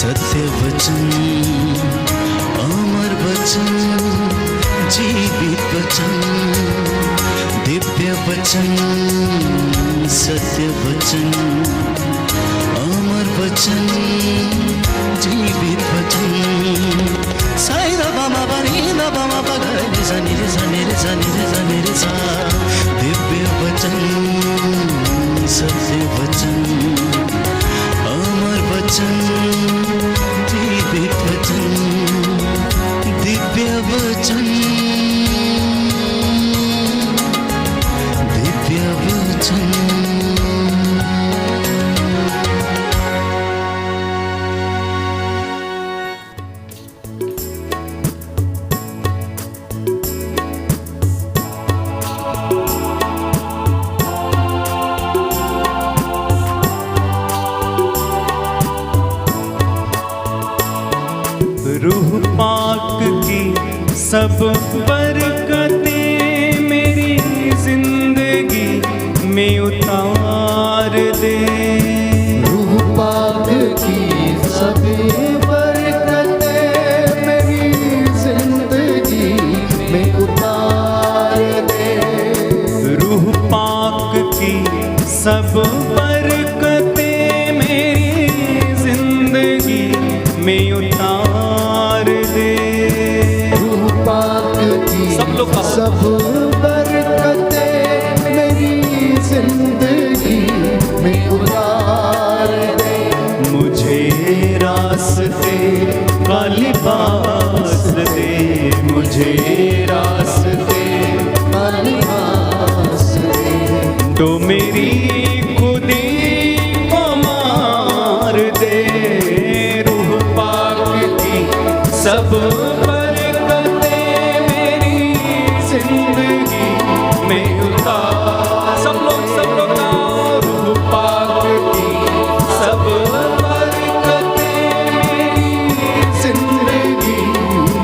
सत्य वचन, अमर वचन, जीवित वचन, दिव्य वचन, सत्य वचन, अमर वचन, जीवित वचन। साई दा बामा बनी दा बामा बगरे सा निरे सा निरे सा निरे सा निरे सा। दिव्य वचन, सत्य वचन, अमर वचन, जीवित वचन, दिव्य वचन, दिव्य वचन। रूह पाक की सब बरकतें मेरी जिंदगी में उतार दे। रूह पाक की सब बरकतें मेरी जिंदगी में उतार दे। रूह पाक की सब बरकतें मेरी जिंदगी में उतार दे। रूह पाक की सब बरकतें मेरी जिंदगी में उतार दे। मुझे रास्ते का लिबास दे, मुझे रास्ते का लिबास दे। तो मेरी खुदी को मार दे। रूह पाक की सब बरकतें मेरी जिंदगी में उतार। सब लोग रूह पाक की सब बरकतें मेरी जिंदगी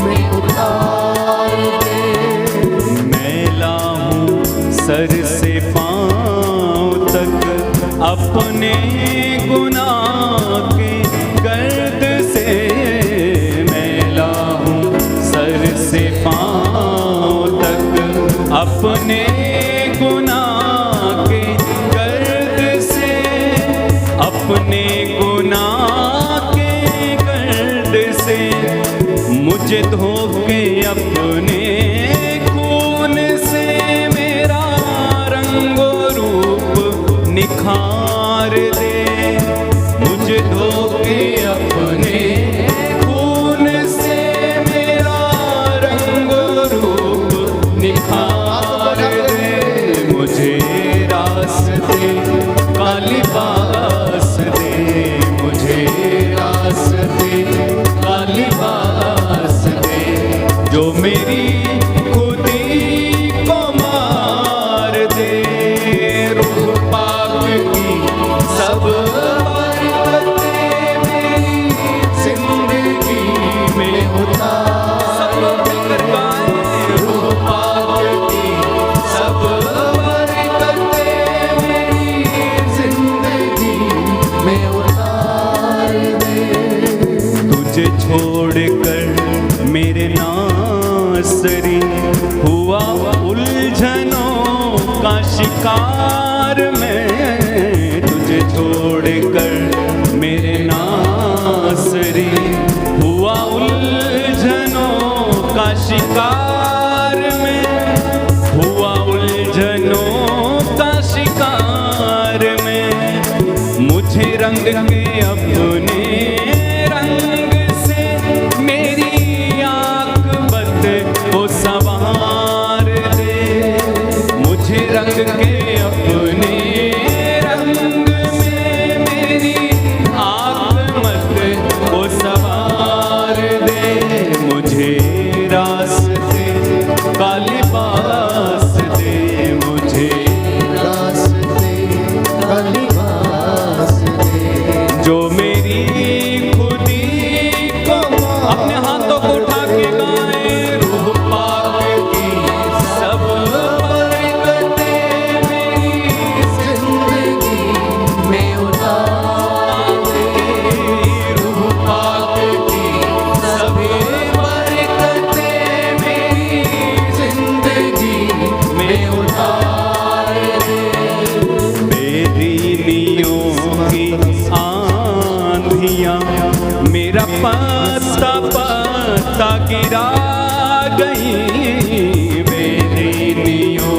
में उतार दे। मैला हूँ सर से पाँव तक अपने गुनाह के गर्द से। मैला हूँ सर से पाँव तक अपने गुनाह के गर्द से, अपने गुनाह के गर्द से। मुझे धो के अपने खून से मेरा रंगो रूप निखार दे। मुझे धो के अपने खून से मेरा रंगो रूप निखार दे। मुझे रास्ते का लिबास दे, मुझे रास्ते का लिबास दे। जो मेरी खुदी को मार दे। रूह पाक की सब बरकतें मेरी जिंदगी में उतार। सब लोग मिलकर गाएं। रूह पाक की सब बरकतें मेरी जिंदगी में उतार दे। तुझे छोड़कर मेरे नासरी हुआ उलझनों का शिकार मैं। तुझे छोड़कर मेरे नासरी हुआ उलझनों का शिकार मैं। हुआ उलझनों का शिकार मैं। मुझे रंग के अपने रंग से मेरी आकबत को संवार दे। मुझे रंग के अपने रंग में मेरी आकबत को संवार दे। मुझे रास्ते का लिबास दे, मुझे रास्ते का लिबास दे। जो मेरी खुदी को अपने हाथों को उठा के गाए। रूह पाक की सब बरकतें मेरी गिरा गई बेदीनियों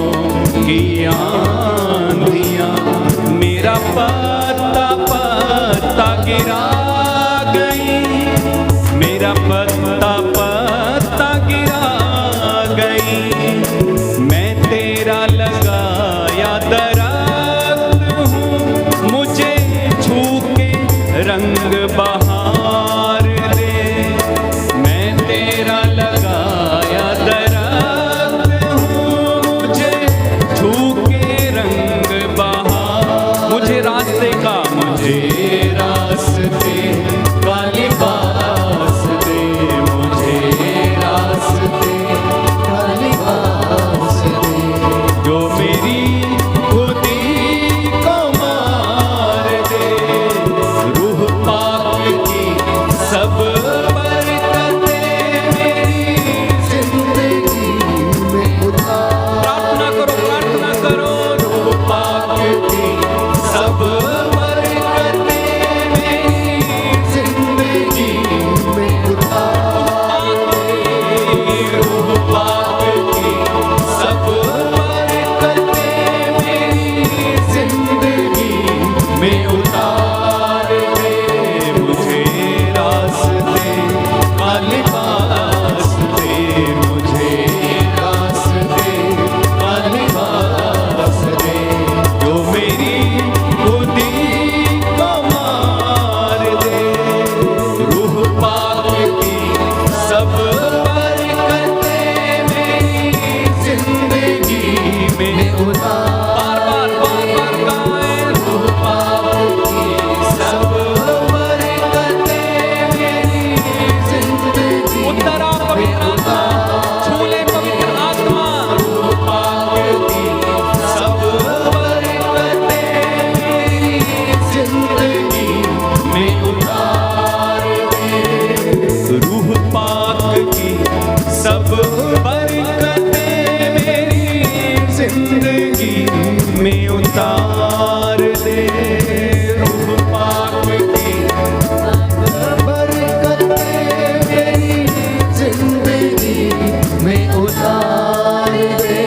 की आंधियां, मेरा पत्ता पत्ता गिरा गई, मेरा पत्ता पत्ता गिरा गई। मैं तेरा लगाया दरख्त हूँ, मुझे छू के रंग बहार दे। मैं तेरा लगाया दरख्त हूँ, मुझे छू के रंग बहार। मुझे रास्ते का मुझे रास्ते का लिबास दे, मुझे रास्ते का लिबास दे। जो मेरी खुदी को मार दे। रूह पाक की सब बरकतें मेरी जिंदगी में उतार प्रार्थना करो, प्रार्थना करो। रूह पाक की सब बरकतें मेरी जिंदगी में उतार रूह पाक की सब बरकतें मेरी जिंदगी में उतार दे। मुझे रास्ते का लिबास दे, मुझे रास्ते का लिबास दे। जो मेरी खुदी को मार दे। रूह पाक की सब बरकतें मेरी जिंदगी में उतार। बार बार बार बार गाएं। रूह पाक की सब बरकतें मेरी जिंदगी उतरा पवित्र आत्मा, छूले पवित्र आत्मा। रूह पाक की सब बरकतें मेरी जिंदगी में उतार दे। रूह पाक की सब बरकतें मेरी जिंदगी में उतार दे। रूह पाक की बरकतें मेरी जिंदगी में उतार दे।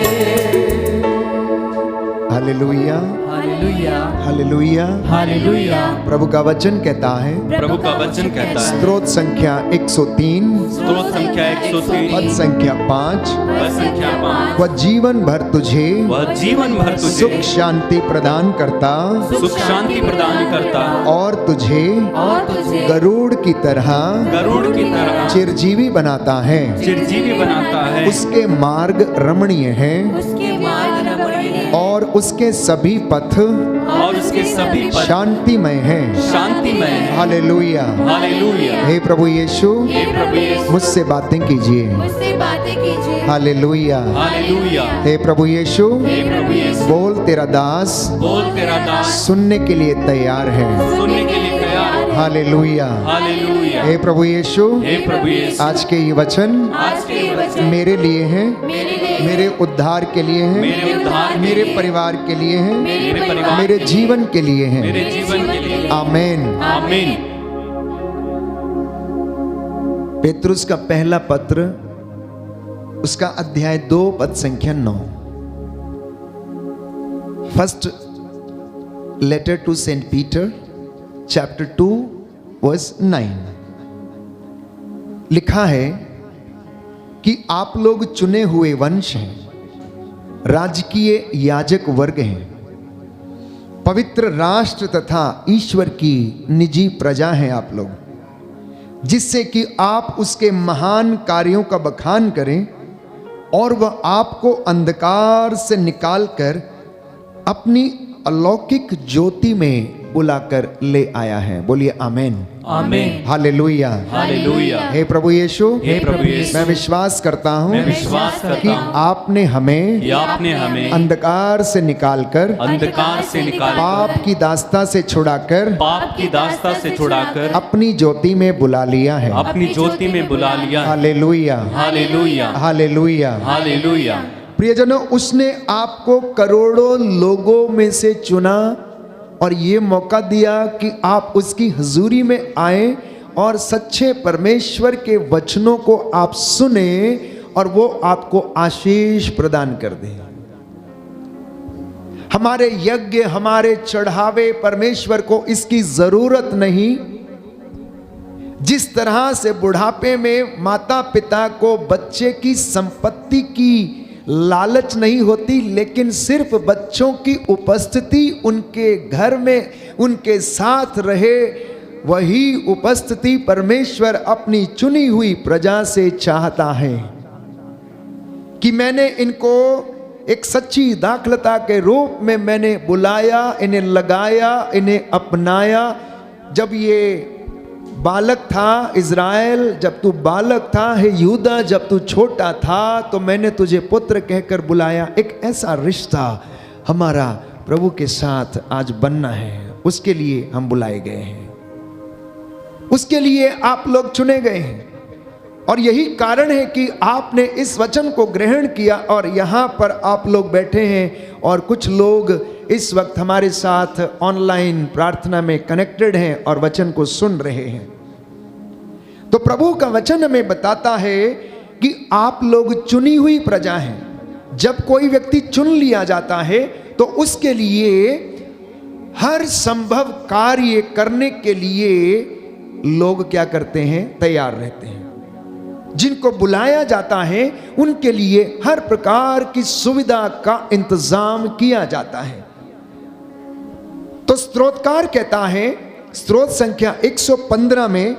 Hallelujah, hallelujah, hallelujah. हालेलुया। प्रभु का वचन कहता है, प्रभु का वचन कहता है, स्तोत्र संख्या 103 स्तोत्र संख्या 103 पद संख्या 5, पद संख्या 5, वह जीवन भर तुझे वह जीवन भर सुख तुझे शांति प्रदान करता सुख शांति प्रदान करता और तुझे गरुड़ की तरह गरुड़ की तरह चिरजीवी बनाता है। चिरजीवी बनाता है। उसके मार्ग रमणीय हैं और उसके सभी पथ और उसके सभी पद शांतिमय हैं। शांतिमय है। हालेलुया। हालेलुया। हे प्रभु यीशु, हे प्रभु यीशु, मुझसे बातें कीजिए। मुझसे बातें कीजिए। हालेलुया। हालेलुया। हे प्रभु यीशु, हे प्रभु यीशु, बोल तेरा दास बोल तेरा दास सुनने के लिए तैयार है। सुनने के लिए तैयार है। हालेलुया। हालेलुया। हे प्रभु यीशु, हे प्रभु यीशु, आज के ये वचन आज के ये वचन मेरे लिए हैं, मेरे लिए मेरे उद्धार के लिए हैं, मेरे उद्धार के मेरे लिए, परिवार के लिए हैं, मेरे परिवार मेरे जीवन के लिए मेरे हैं। जीवन के लिए। आमीन। आमीन। पेतरुस का पहला पत्र, उसका अध्याय 2 पद संख्या 9। First letter to saint Peter chapter 2 verse 9 लिखा है कि आप लोग चुने हुए वंश हैं, राजकीय याजक वर्ग हैं, पवित्र राष्ट्र तथा ईश्वर की निजी प्रजा हैं आप लोग, जिससे कि आप उसके महान कार्यों का बखान करें और वह आपको अंधकार से निकालकर अपनी अलौकिक ज्योति में बुलाकर ले आया है। बोलिए आमीन। आमीन। हालेलुया। हालेलुया। हे प्रभु यीशु, हे प्रभु यीशु, मैं विश्वास करता हूँ मैं विश्वास कि करता हूँ आपने हमें कि आपने हमें अंधकार से निकालकर अंधकार से निकाल पाप की दास्ता से छुड़ाकर पाप की दास्ता से छुड़ाकर अपनी ज्योति में बुला लिया है। अपनी ज्योति में बुला लिया। हालेलुया। हालेलुया। हालेलुया। हालेलुया। प्रियजनों, उसने आपको करोड़ों लोगों में से चुना और ये मौका दिया कि आप उसकी हुजूरी में आए और सच्चे परमेश्वर के वचनों को आप सुने और वो आपको आशीष प्रदान कर दे। हमारे यज्ञ, हमारे चढ़ावे परमेश्वर को इसकी जरूरत नहीं। जिस तरह से बुढ़ापे में माता पिता को बच्चे की संपत्ति की लालच नहीं होती, लेकिन सिर्फ बच्चों की उपस्थिति उनके घर में उनके साथ रहे, वही उपस्थिति परमेश्वर अपनी चुनी हुई प्रजा से चाहता है कि मैंने इनको एक सच्ची दाखलता के रूप में मैंने बुलाया, इन्हें लगाया, इन्हें अपनाया। जब ये बालक था इज़राइल, जब तू बालक था, हे यहूदा जब तू छोटा था, तो मैंने तुझे पुत्र कहकर बुलाया। एक ऐसा रिश्ता हमारा प्रभु के साथ आज बनना है, उसके लिए हम बुलाए गए हैं, उसके लिए आप लोग चुने गए हैं। और यही कारण है कि आपने इस वचन को ग्रहण किया और यहाँ पर आप लोग बैठे हैं और कुछ लोग इस वक्त हमारे साथ ऑनलाइन प्रार्थना में कनेक्टेड हैं और वचन को सुन रहे हैं। तो प्रभु का वचन हमें बताता है कि आप लोग चुनी हुई प्रजा हैं। जब कोई व्यक्ति चुन लिया जाता है तो उसके लिए हर संभव कार्य करने के लिए लोग क्या करते हैं? तैयार रहते हैं। जिनको बुलाया जाता है उनके लिए हर प्रकार की सुविधा का इंतजाम किया जाता है। तो स्तोत्रकार कहता है, स्तोत्र संख्या 115 में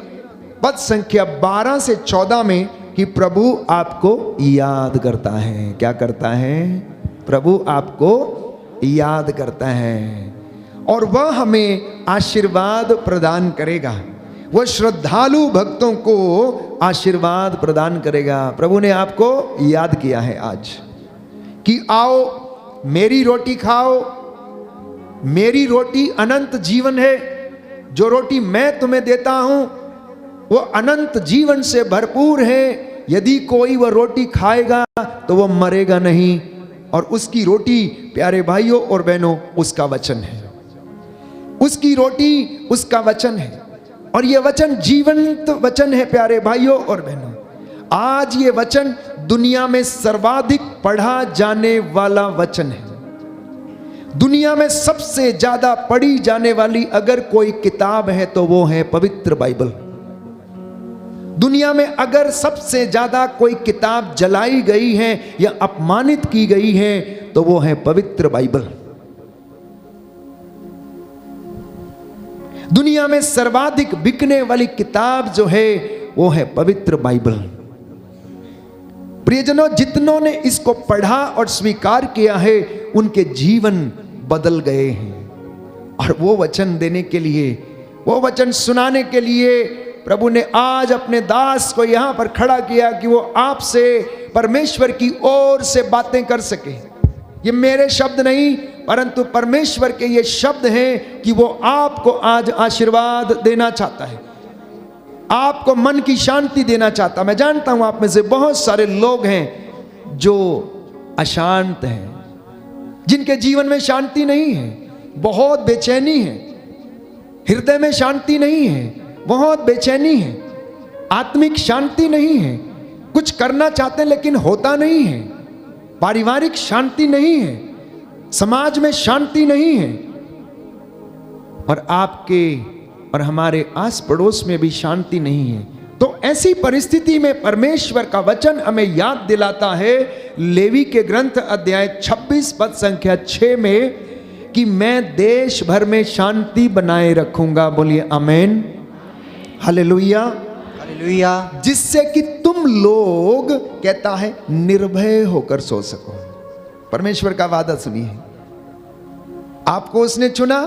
पद संख्या 12 से 14 में, कि प्रभु आपको याद करता है। क्या करता है? प्रभु आपको याद करता है और वह हमें आशीर्वाद प्रदान करेगा। वह श्रद्धालु भक्तों को आशीर्वाद प्रदान करेगा। प्रभु ने आपको याद किया है आज कि आओ मेरी रोटी खाओ। मेरी रोटी अनंत जीवन है। जो रोटी मैं तुम्हें देता हूं वो अनंत जीवन से भरपूर है। यदि कोई वह रोटी खाएगा तो वह मरेगा नहीं। और उसकी रोटी, प्यारे भाइयों और बहनों, उसका वचन है। उसकी रोटी उसका वचन है और यह वचन जीवंत वचन है। प्यारे भाइयों और बहनों, आज ये वचन दुनिया में सर्वाधिक पढ़ा जाने वाला वचन है। दुनिया में सबसे ज्यादा पढ़ी जाने वाली अगर कोई किताब है तो वो है पवित्र बाइबल। दुनिया में अगर सबसे ज्यादा कोई किताब जलाई गई है या अपमानित की गई है तो वो है पवित्र बाइबल। दुनिया में सर्वाधिक बिकने वाली किताब जो है वो है पवित्र बाइबल। प्रियजनों, जितनों ने इसको पढ़ा और स्वीकार किया है उनके जीवन बदल गए हैं। और वो वचन देने के लिए, वो वचन सुनाने के लिए प्रभु ने आज अपने दास को यहां पर खड़ा किया कि वो आपसे परमेश्वर की ओर से बातें कर सके। ये मेरे शब्द नहीं परंतु परमेश्वर के ये शब्द हैं कि वो आपको आज आशीर्वाद देना चाहता है, आपको मन की शांति देना चाहता। मैं जानता हूं आप में से बहुत सारे लोग हैं जो अशांत हैं, जिनके जीवन में शांति नहीं है, बहुत बेचैनी है, हृदय में शांति नहीं है, बहुत बेचैनी है, आत्मिक शांति नहीं है। कुछ करना चाहते हैं लेकिन होता नहीं है, पारिवारिक शांति नहीं है, समाज में शांति नहीं है और आपके और हमारे आस पड़ोस में भी शांति नहीं है। तो ऐसी परिस्थिति में परमेश्वर का वचन हमें याद दिलाता है लेवी के ग्रंथ अध्याय 26 पद संख्या 6 में कि मैं देश भर में शांति बनाए रखूंगा। बोलिए आमीन, हालेलुया, हालेलुया। जिससे कि तुम लोग, कहता है, निर्भय होकर सो सको। परमेश्वर का वादा सुनिए। आपको उसने चुना,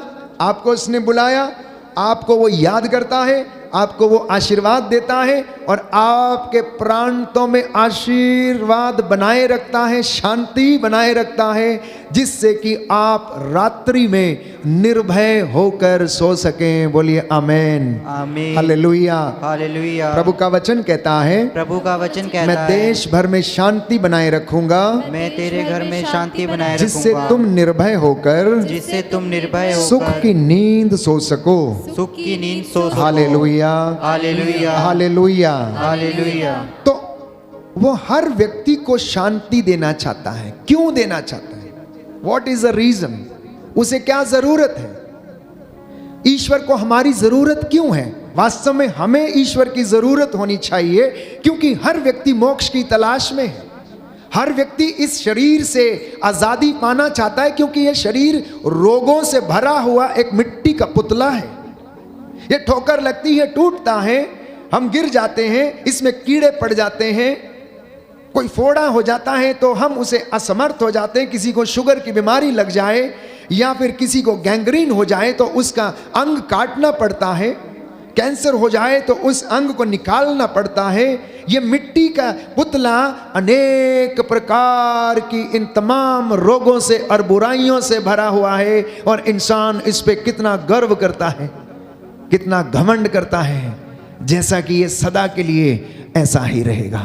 आपको उसने बुलाया, आपको वो याद करता है, आपको वो आशीर्वाद देता है और आपके प्रांतों में आशीर्वाद बनाए रखता है, शांति बनाए रखता है, जिससे कि आप रात्रि में निर्भय होकर सो सकें। बोलिए आमीन, आमीन, हालेलुया, हालेलुया। प्रभु का वचन कहता है, प्रभु का वचन कहता मैं है, देश भर में शांति बनाए रखूंगा, मैं तेरे घर में शांति बनाए जिससे रखूंगा, तुम निर्भय होकर जिससे तुम निर्भय सुख होकर की नींद सो सको। सुख की नींद सो सको। Hallelujah, hallelujah, hallelujah, hallelujah. Hallelujah. तो वो हर व्यक्ति को शांति देना चाहता है। क्यों देना चाहता है? What is the reason? उसे क्या जरूरत है? ईश्वर को हमारी जरूरत क्यों है? वास्तव में हमें ईश्वर की जरूरत होनी चाहिए, क्योंकि हर व्यक्ति मोक्ष की तलाश में है। हर व्यक्ति इस शरीर से आजादी पाना चाहता है, क्योंकि यह शरीर रोगों से भरा हुआ एक मिट्टी का पुतला है। ये ठोकर लगती है, टूटता है, हम गिर जाते हैं, इसमें कीड़े पड़ जाते हैं, कोई फोड़ा हो जाता है तो हम उसे असमर्थ हो जाते हैं। किसी को शुगर की बीमारी लग जाए या फिर किसी को गैंग्रीन हो जाए तो उसका अंग काटना पड़ता है। कैंसर हो जाए तो उस अंग को निकालना पड़ता है। ये मिट्टी का पुतला अनेक प्रकार की इन तमाम रोगों से और बुराइयों से भरा हुआ है, और इंसान इस पे कितना गर्व करता है, कितना घमंड करता है, जैसा कि ये सदा के लिए ऐसा ही रहेगा।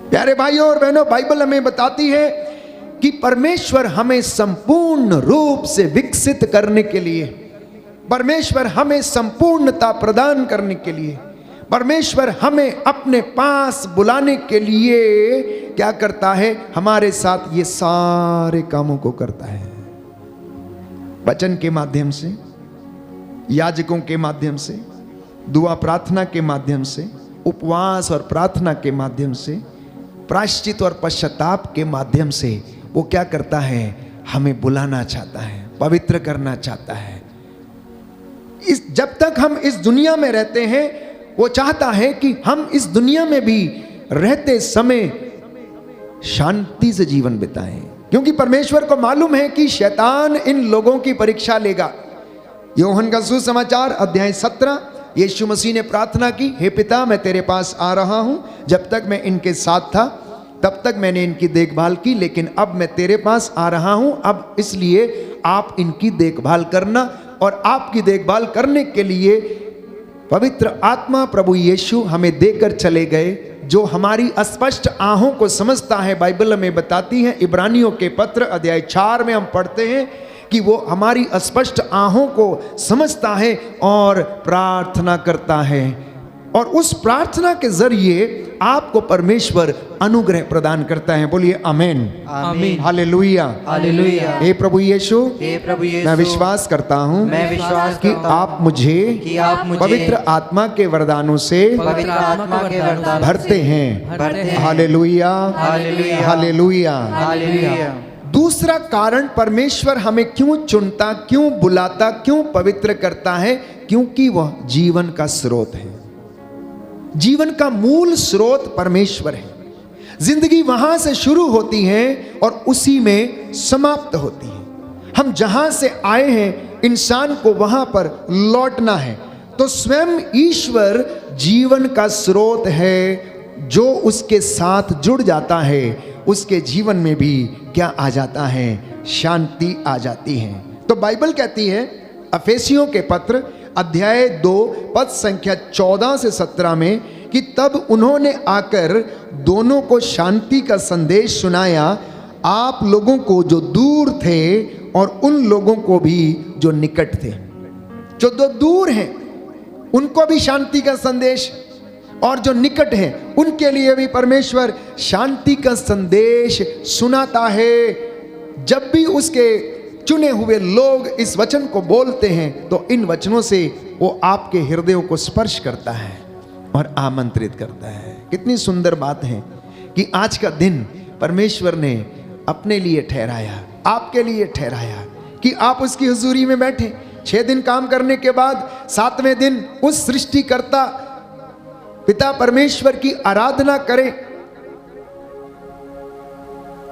प्यारे भाइयों और बहनों, बाइबल हमें बताती है कि परमेश्वर हमें संपूर्ण रूप से विकसित करने के लिए, परमेश्वर हमें संपूर्णता प्रदान करने के लिए, परमेश्वर हमें अपने पास बुलाने के लिए क्या करता है? हमारे साथ ये सारे कामों को करता है। वचन के माध्यम से, याजकों के माध्यम से, दुआ प्रार्थना के माध्यम से, उपवास और प्रार्थना के माध्यम से, प्रायश्चित और पश्चाताप के माध्यम से वो क्या करता है? हमें बुलाना चाहता है, पवित्र करना चाहता है। जब तक हम इस दुनिया में रहते हैं, वो चाहता है कि हम इस दुनिया में भी रहते समय शांति से जीवन बिताएं, क्योंकि परमेश्वर को मालूम है कि शैतान इन लोगों की परीक्षा लेगा। यूहन्ना का सुसमाचार अध्याय 17, यीशु मसीह ने प्रार्थना की, हे पिता, मैं तेरे पास आ रहा हूं। जब तक मैं इनके साथ था तब तक मैंने इनकी देखभाल की, लेकिन अब मैं तेरे पास आ रहा हूं, अब इसलिए आप इनकी देखभाल करना। और आपकी देखभाल करने के लिए पवित्र आत्मा प्रभु यीशु हमें देकर चले गए, जो हमारी अस्पष्ट आहों को समझता है। बाइबल हमें बताती है, इब्रानियों के पत्र अध्याय 4 में हम पढ़ते हैं कि वो हमारी अस्पष्ट आहों को समझता है और प्रार्थना करता है, और उस प्रार्थना के जरिए आपको परमेश्वर अनुग्रह प्रदान करता है। बोलिए आमीन, आमीन, हालेलुया, हालेलुया। हे प्रभु यीशु, हे प्रभु यीशु, मैं विश्वास करता हूँ मैं विश्वास कि करता हूँ आप मुझे कि आप मुझे पवित्र आत्मा के वरदानों से पवित्र आत्मा के वरदान भरते हैं। भरते हैं। Hallelujah, hallelujah, hallelujah. हालेलुया। दूसरा कारण परमेश्वर हमें क्यों चुनता, क्यों बुलाता, क्यों पवित्र करता है? क्योंकि वह जीवन का स्रोत है। जीवन का मूल स्रोत परमेश्वर है। जिंदगी वहां से शुरू होती है और उसी में समाप्त होती है। हम जहां से आए हैं, इंसान को वहां पर लौटना है। तो स्वयं ईश्वर जीवन का स्रोत है। जो उसके साथ जुड़ जाता है, उसके जीवन में भी क्या आ जाता है? शांति आ जाती है। तो बाइबल कहती है अफेसियों के पत्र अध्याय 2 पद संख्या 14 से 17 में कि तब उन्होंने आकर दोनों को शांति का संदेश सुनाया, आप लोगों को जो दूर थे और उन लोगों को भी जो निकट थे। जो दो दूर हैं उनको भी शांति का संदेश, और जो निकट हैं उनके लिए भी परमेश्वर शांति का संदेश सुनाता है। जब भी उसके चुने हुए लोग इस वचन को बोलते हैं तो इन वचनों से वो आपके हृदयों को स्पर्श करता है और आमंत्रित करता है। कितनी सुंदर बात है कि आज का दिन परमेश्वर ने अपने लिए ठहराया, आपके लिए ठहराया कि आप उसकी हुजूरी में बैठे। 6 दिन काम करने के बाद 7वें दिन उस सृष्टिकर्ता पिता परमेश्वर की आराधना करें।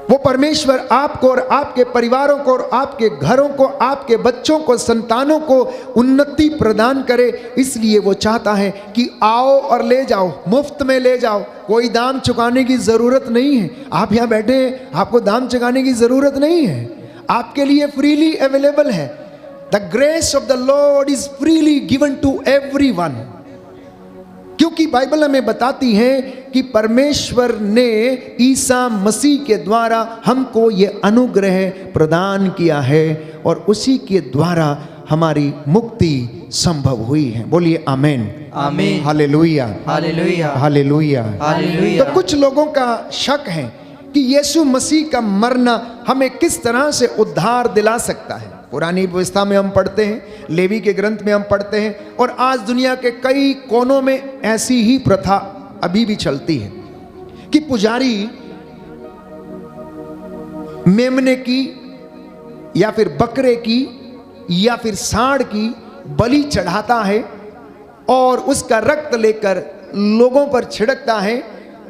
वो परमेश्वर आपको और आपके परिवारों को और आपके घरों को, आपके बच्चों को, संतानों को उन्नति प्रदान करे। इसलिए वो चाहता है कि आओ और ले जाओ, मुफ्त में ले जाओ, कोई दाम चुकाने की जरूरत नहीं है। आप यहाँ बैठे हैं, आपको दाम चुकाने की जरूरत नहीं है, आपके लिए फ्रीली अवेलेबल है। The grace of the lord is freely given to everyone. क्योंकि बाइबल हमें बताती है कि परमेश्वर ने ईसा मसीह के द्वारा हमको ये अनुग्रह प्रदान किया है और उसी के द्वारा हमारी मुक्ति संभव हुई है। बोलिए आमेन। आमीन। Hallelujah, hallelujah. हालेलुया। हालेलुया। तो कुछ लोगों का शक है कि यीशु मसीह का मरना हमें किस तरह से उद्धार दिला सकता है। पुरानी व्यवस्था में हम पढ़ते हैं, लेवी के ग्रंथ में हम पढ़ते हैं, और आज दुनिया के कई कोनों में ऐसी ही प्रथा अभी भी चलती है कि पुजारी मेमने की या फिर बकरे की या फिर सांड की बलि चढ़ाता है और उसका रक्त लेकर लोगों पर छिड़कता है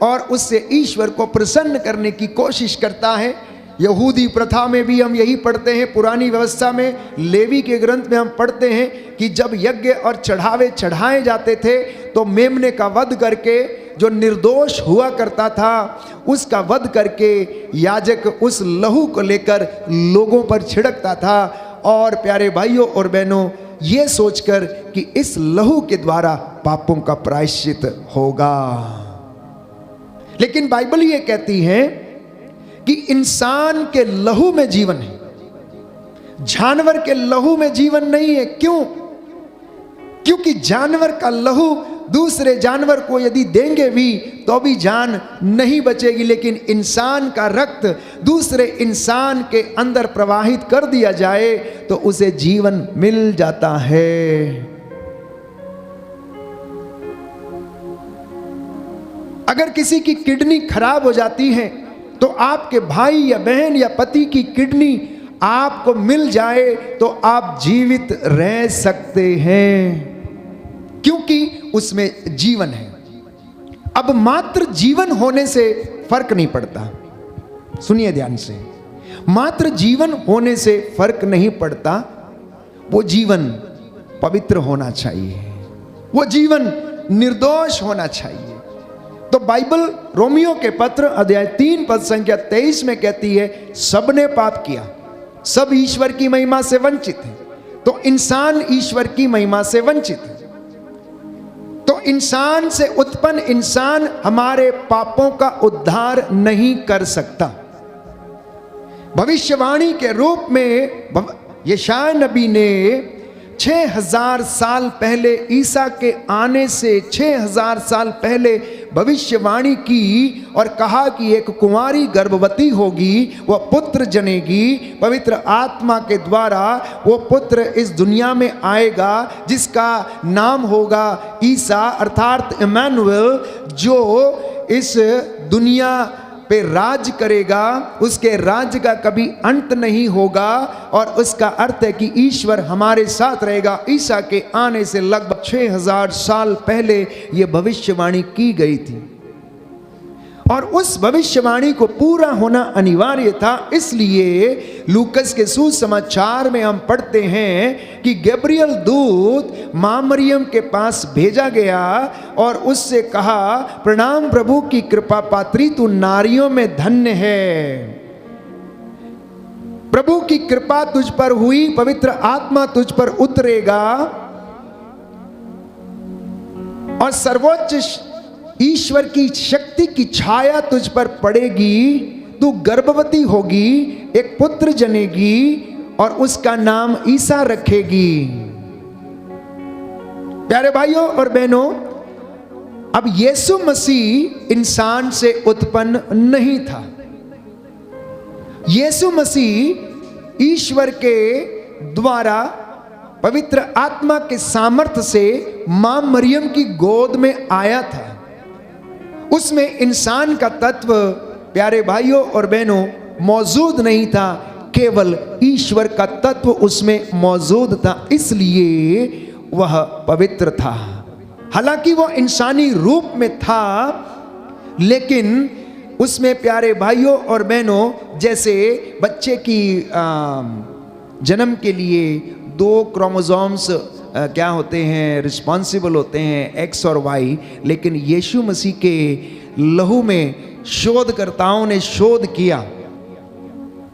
और उससे ईश्वर को प्रसन्न करने की कोशिश करता है। यहूदी प्रथा में भी हम यही पढ़ते हैं, पुरानी व्यवस्था में, लेवी के ग्रंथ में हम पढ़ते हैं कि जब यज्ञ और चढ़ावे चढ़ाए जाते थे तो मेमने का वध करके जो निर्दोष हुआ करता था उसका वध करके याजक उस लहू को लेकर लोगों पर छिड़कता था, और प्यारे भाइयों और बहनों, ये सोचकर कि इस लहू के द्वारा पापों का प्रायश्चित होगा। लेकिन बाइबल ये कहती है कि इंसान के लहू में जीवन है, जानवर के लहू में जीवन नहीं है। क्यों? क्योंकि जानवर का लहू दूसरे जानवर को यदि देंगे भी तो भी जान नहीं बचेगी, लेकिन इंसान का रक्त दूसरे इंसान के अंदर प्रवाहित कर दिया जाए तो उसे जीवन मिल जाता है। अगर किसी की किडनी खराब हो जाती है तो आपके भाई या बहन या पति की किडनी आपको मिल जाए तो आप जीवित रह सकते हैं, क्योंकि उसमें जीवन है। अब मात्र जीवन होने से फर्क नहीं पड़ता, सुनिए ध्यान से, मात्र जीवन होने से फर्क नहीं पड़ता, वो जीवन पवित्र होना चाहिए, वो जीवन निर्दोष होना चाहिए। तो बाइबल रोमियो के पत्र अध्याय 3 पद संख्या 23 में कहती है, सबने पाप किया, सब ईश्वर की महिमा से वंचित है। तो इंसान ईश्वर की महिमा से वंचित है, तो इंसान से उत्पन्न इंसान हमारे पापों का उद्धार नहीं कर सकता। भविष्यवाणी के रूप में यशायाह नबी ने 6000 साल पहले, ईसा के आने से 6000 साल पहले भविष्यवाणी की और कहा कि एक कुंवारी गर्भवती होगी, वह पुत्र जनेगी, पवित्र आत्मा के द्वारा वो पुत्र इस दुनिया में आएगा जिसका नाम होगा ईसा अर्थात इमैनुएल, जो इस दुनिया पे राज करेगा, उसके राज्य का कभी अंत नहीं होगा, और उसका अर्थ है कि ईश्वर हमारे साथ रहेगा। ईसा के आने से लगभग 6000 साल पहले यह भविष्यवाणी की गई थी, और उस भविष्यवाणी को पूरा होना अनिवार्य था। इसलिए लूकस के सुसमाचार में हम पढ़ते हैं कि गैब्रियल दूत मां मरियम के पास भेजा गया और उससे कहा, प्रणाम प्रभु की कृपा पात्री, तू नारियों में धन्य है, प्रभु की कृपा तुझ पर हुई, पवित्र आत्मा तुझ पर उतरेगा और सर्वोच्च ईश्वर की शक्ति की छाया तुझ पर पड़ेगी, तू गर्भवती होगी, एक पुत्र जनेगी और उसका नाम ईसा रखेगी। प्यारे भाइयों और बहनों, अब यीशु मसीह इंसान से उत्पन्न नहीं था, यीशु मसीह ईश्वर के द्वारा पवित्र आत्मा के सामर्थ्य से मां मरियम की गोद में आया था। उसमें इंसान का तत्व, प्यारे भाइयों और बहनों, मौजूद नहीं था, केवल ईश्वर का तत्व उसमें मौजूद था, इसलिए वह पवित्र था। हालांकि वह इंसानी रूप में था, लेकिन उसमें प्यारे भाइयों और बहनों, जैसे बच्चे की जन्म के लिए 2 क्रोमोसोम्स क्या होते हैं, रिस्पॉन्सिबल होते हैं, एक्स और वाई, लेकिन यीशु मसीह के लहू में शोधकर्ताओं ने शोध किया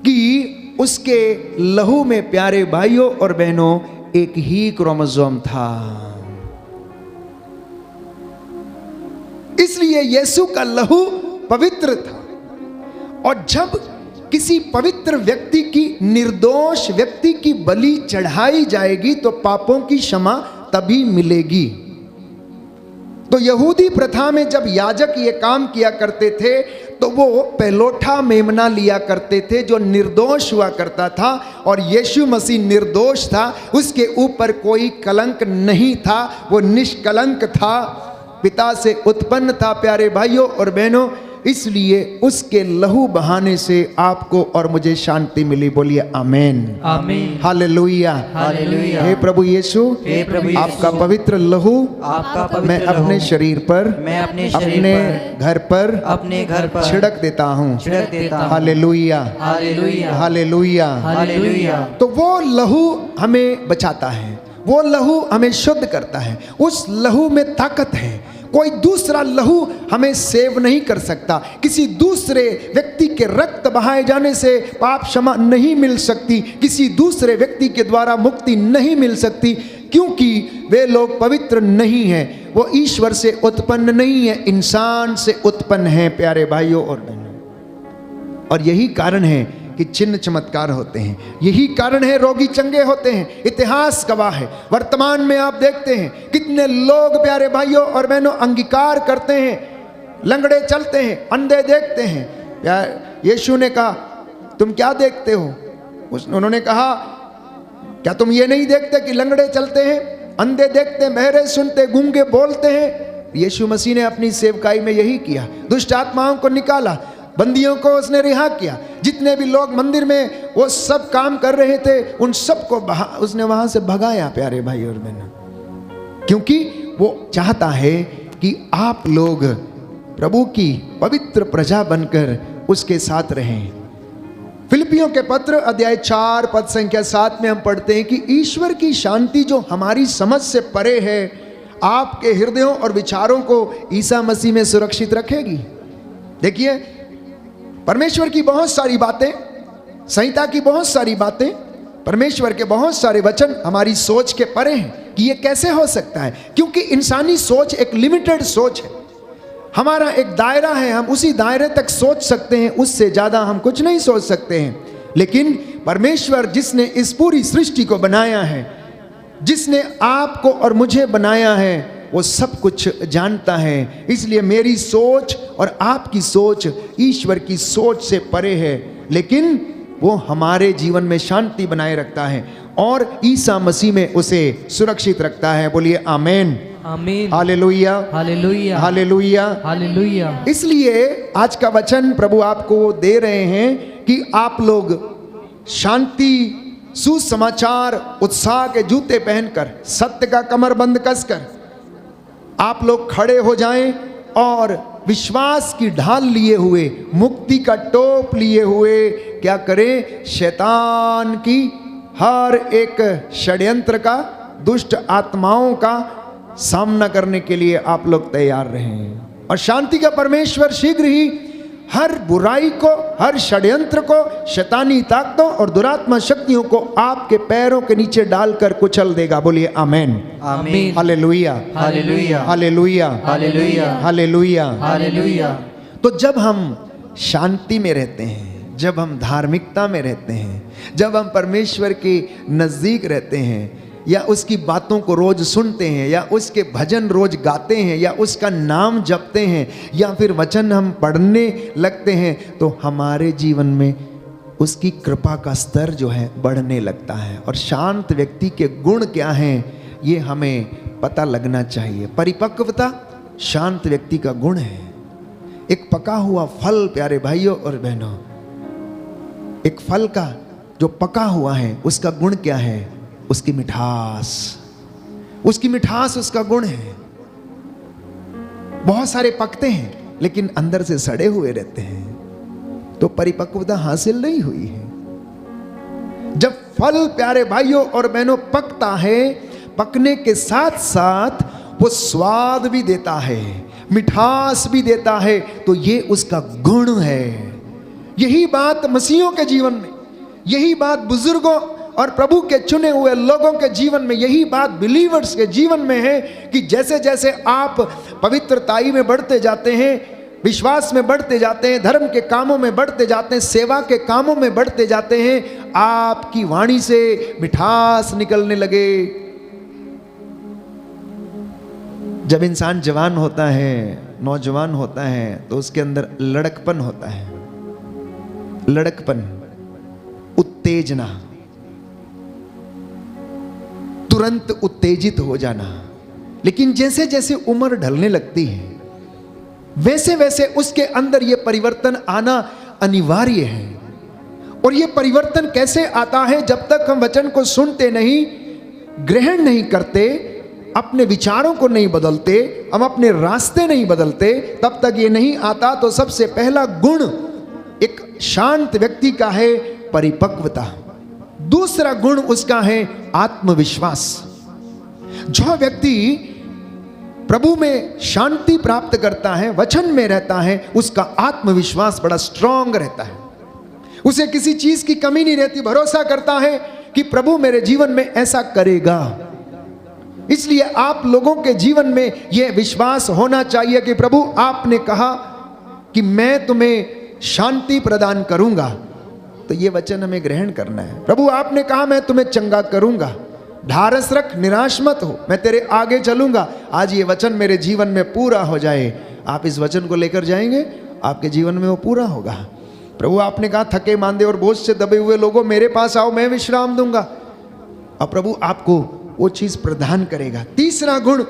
कि उसके लहू में, प्यारे भाइयों और बहनों, एक ही क्रोमोसोम था। इसलिए यीशु का लहू पवित्र था। और जब किसी पवित्र व्यक्ति की, निर्दोष व्यक्ति की बलि चढ़ाई जाएगी तो पापों की क्षमा तभी मिलेगी। तो यहूदी प्रथा में जब याजक ये काम किया करते थे तो वो पहलोठा मेमना लिया करते थे जो निर्दोष हुआ करता था, और यीशु मसीह निर्दोष था, उसके ऊपर कोई कलंक नहीं था, वो निष्कलंक था, पिता से उत्पन्न था प्यारे भाइयों और बहनों, इसलिए उसके लहू बहाने से आपको और मुझे शांति मिली। बोलिए आमेन, आमीन, हालेलुया, हालेलुया। हे प्रभु यीशु, हे प्रभु यीशु, आपका पवित्र लहू आपका पवित्र मैं अपने लहू शरीर पर, मैं अपने शरीर अपने पर, घर पर, अपने घर पर छिड़क देता हूँ। छिड़क देता हूँ। Hallelujah, hallelujah, hallelujah. हालेलुया। तो वो लहू हमें बचाता है, वो लहू हमें शुद्ध करता है, उस लहू में ताकत है। कोई दूसरा लहू हमें सेव नहीं कर सकता, किसी दूसरे व्यक्ति के रक्त बहाए जाने से पाप क्षमा नहीं मिल सकती, किसी दूसरे व्यक्ति के द्वारा मुक्ति नहीं मिल सकती, क्योंकि वे लोग पवित्र नहीं हैं, वो ईश्वर से उत्पन्न नहीं है, इंसान से उत्पन्न है प्यारे भाइयों और बहनों। और यही कारण है कि चिन्ह चमत्कार होते हैं, यही कारण है रोगी चंगे होते हैं। इतिहास गवाह है, वर्तमान में आप देखते हैं कितने लोग प्यारे भाइयों और बहनों अंगीकार करते हैं, लंगड़े चलते हैं, अंधे देखते हैं। यीशु ने कहा तुम क्या देखते हो? उन्होंने कहा क्या तुम ये नहीं देखते कि लंगड़े चलते हैं, अंधे देखते हैं, बहरे सुनते, गूंगे बोलते हैं? यीशु मसीह ने अपनी सेवकाई में यही किया, दुष्ट आत्माओं को निकाला, बंदियों को उसने रिहा किया, जितने भी लोग मंदिर में वो सब काम कर रहे थे उन सबको उसने वहां से भगाया प्यारे भाई और बहनों, क्योंकि वो चाहता है कि आप लोग प्रभु की पवित्र प्रजा बनकर उसके साथ रहें। फिलिपियों के पत्र अध्याय 4 पद संख्या 7 में हम पढ़ते हैं कि ईश्वर की शांति जो हमारी समझ से परे है आपके हृदयों और विचारों को ईसा मसीह में सुरक्षित रखेगी। देखिए, परमेश्वर की बहुत सारी बातें, संहिता की बहुत सारी बातें, परमेश्वर के बहुत सारे वचन हमारी सोच के परे हैं कि ये कैसे हो सकता है, क्योंकि इंसानी सोच एक लिमिटेड सोच है, हमारा एक दायरा है, हम उसी दायरे तक सोच सकते हैं, उससे ज़्यादा हम कुछ नहीं सोच सकते हैं। लेकिन परमेश्वर जिसने इस पूरी सृष्टि को बनाया है, जिसने आपको और मुझे बनाया है, वो सब कुछ जानता है। इसलिए मेरी सोच और आपकी सोच ईश्वर की सोच से परे है, लेकिन वो हमारे जीवन में शांति बनाए रखता है और ईसा मसीह में उसे सुरक्षित रखता है। बोलिए आमेन, आमीन, हालेलुया, हालेलुया, हालेलुया, हालेलुया। इसलिए आज का वचन प्रभु आपको दे रहे हैं कि आप लोग शांति, सुसमाचार, उत्साह के जूते पहनकर, सत्य का कमरबंद कसकर आप लोग खड़े हो जाएं और विश्वास की ढाल लिए हुए, मुक्ति का टोप लिए हुए क्या करें? शैतान की हर एक षड्यंत्र का, दुष्ट आत्माओं का सामना करने के लिए आप लोग तैयार रहें। और शांति का परमेश्वर शीघ्र ही हर बुराई को, हर षड्यंत्र को, शैतानी ताकतों और दुरात्मा शक्तियों को आपके पैरों के नीचे डालकर कुचल देगा। बोलिए आमेन, आमीन, hallelujah, hallelujah, hallelujah, hallelujah, hallelujah, hallelujah. तो जब हम शांति में रहते हैं, जब हम धार्मिकता में रहते हैं, जब हम परमेश्वर के नज़दीक रहते हैं, या उसकी बातों को रोज सुनते हैं, या उसके भजन रोज गाते हैं, या उसका नाम जपते हैं, या फिर वचन हम पढ़ने लगते हैं, तो हमारे जीवन में उसकी कृपा का स्तर जो है बढ़ने लगता है। और शांत व्यक्ति के गुण क्या हैं ये हमें पता लगना चाहिए। परिपक्वता शांत व्यक्ति का गुण है। एक पका हुआ फल प्यारे भाइयों और बहनों, एक फल का जो पका हुआ है उसका गुण क्या है? उसकी मिठास, उसकी मिठास उसका गुण है। बहुत सारे पकते हैं लेकिन अंदर से सड़े हुए रहते हैं, तो परिपक्वता हासिल नहीं हुई है। जब फल प्यारे भाइयों और बहनों पकता है, पकने के साथ साथ वो स्वाद भी देता है, मिठास भी देता है, तो ये उसका गुण है। यही बात मसीहों के जीवन में, यही बात बुजुर्गों और प्रभु के चुने हुए लोगों के जीवन में, यही बात बिलीवर्स के जीवन में है कि जैसे जैसे आप पवित्रताई में बढ़ते जाते हैं, विश्वास में बढ़ते जाते हैं, धर्म के कामों में बढ़ते जाते हैं, सेवा के कामों में बढ़ते जाते हैं, आपकी वाणी से मिठास निकलने लगे। जब इंसान जवान होता है, नौजवान होता है, तो उसके अंदर लड़कपन होता है, लड़कपन, उत्तेजना, तुरंत उत्तेजित हो जाना। लेकिन जैसे जैसे उम्र ढलने लगती है, वैसे वैसे उसके अंदर यह परिवर्तन आना अनिवार्य है। और यह परिवर्तन कैसे आता है? जब तक हम वचन को सुनते नहीं, ग्रहण नहीं करते, अपने विचारों को नहीं बदलते, हम अपने रास्ते नहीं बदलते, तब तक ये नहीं आता। तो सबसे पहला गुण एक शांत व्यक्ति का है परिपक्वता। दूसरा गुण उसका है आत्मविश्वास। जो व्यक्ति प्रभु में शांति प्राप्त करता है, वचन में रहता है, उसका आत्मविश्वास बड़ा स्ट्रांग रहता है। उसे किसी चीज की कमी नहीं रहती, भरोसा करता है कि प्रभु मेरे जीवन में ऐसा करेगा। इसलिए आप लोगों के जीवन में यह विश्वास होना चाहिए कि प्रभु आपने कहा कि मैं तुम्हें शांति प्रदान करूंगा, तो यह वचन हमें ग्रहण करना है। प्रभु आपने कहा मैं तुम्हें चंगा करूंगा, ढारस रख, निराश मत हो, मैं तेरे आगे चलूंगा। आज ये वचन मेरे जीवन में पूरा हो जाए। आप इस वचन को लेकर जाएंगे, आपके जीवन में वो पूरा होगा। प्रभु आपने कहा थके मांदे और बोझ से दबे हुए लोगों मेरे पास आओ, मैं विश्राम दूंगा। और प्रभु आपको वो चीज प्रदान करेगा। तीसरा गुण